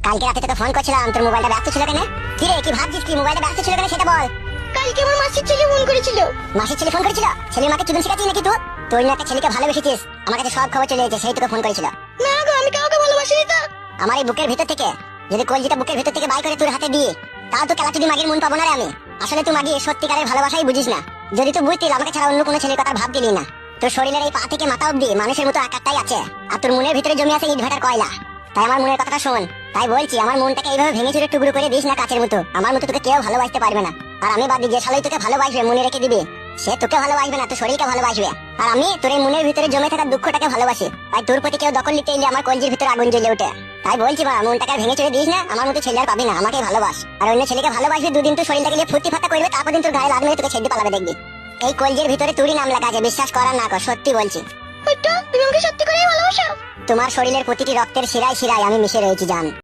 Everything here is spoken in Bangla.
কালকে রাতে তোকে ফোন করছিলাম, তোর মোবাইলটা ব্যস্ত ছিল কেন? কি রে, কি ভাবছিস? কি মোবাইলটা ব্যস্ত ছিল কেন সেটা বল। কালকে আমার মাসির ছেলে ফোন করেছিল। মাসির ছেলে ফোন করেছিল? ছেলের মাকে চুদন শিখাচ্ছিস নাকি তুই? তুই না একটা ছেলেকে ভালোবেসেছিস, আমার কাছে সব খবর চলে এসেছে, সেই তোকে ফোন করেছিল। না গো, আমি কাউকে ভালোবাসিনি তো। আমার এই বুকের ভিতর থেকে যদি কলজিটা বুকের ভিতর থেকে বাই করে তোর হাতে দিই, তাও তো কেলা চুদি মাগির মন পাবো না রে আমি। আসলে তুই মাগি সত্যিকারের ভালোবাসাই বুঝিস না। যদি তুই বুঝতিস আমাকে ছাড়া অন্য কোনো ছেলের কথা ভাবতিলি না। তোর শরীরের এই পা থেকে মাথা অব্দি মানুষের মতো আকারটাই আছে, আর তোর মনের ভিতরে জমি আছে ইট ভাটার কয়লা। তাই আমার মনের কথাটা শোন। তাই বলছি, আমার মনটাকে এইভাবে ভেঙে চুরে টুকরো করে দিস না কাচের মতো। আমার মতো তোকে কেউ ভালোবাসতে পারবে না। আর আমি বাদ দিয়ে যে শালাই তোকে ভালোবাসবে মনে রেখে দিবি, সে তোকে ভালোবাসবে না, তোর শরীরকে ভালোবাসবে। আর আমি তোর এই মনের ভিতরে জমে থাকা দুঃখটাকে ভালোবাসি। তাই তোর প্রতি কেউ দখল নিতে এলে আমার কলজির ভিতরে আগুন জ্বলে ওঠে। তাই বলছি মা, মনটাকে ভেঙে চুরে দিস না। আমার মতো ছেলে আর পাবি না, আমাকে ভালোবাস। আর অন্য ছেলেকে ভালোবাসবি, দুদিন তুই শরীরটাকে নিয়ে ফুর্তি ফাটা করবে, তারপর দিন তোর গায়ে লাদ মেরে তোকে ছেড়ে পালাবে দেখবি। এই কলজির ভিতরে তোরই নাম লেখা আছে, বিশ্বাস করার না কর, সত্যি বলছি। ওইটা তুমি আমাকে সত্যি করেই ভালোবাসো? তোমার শরীরের প্রতিটি রক্তের শিরায় শিরায় আমি মিশে রয়েছি জান।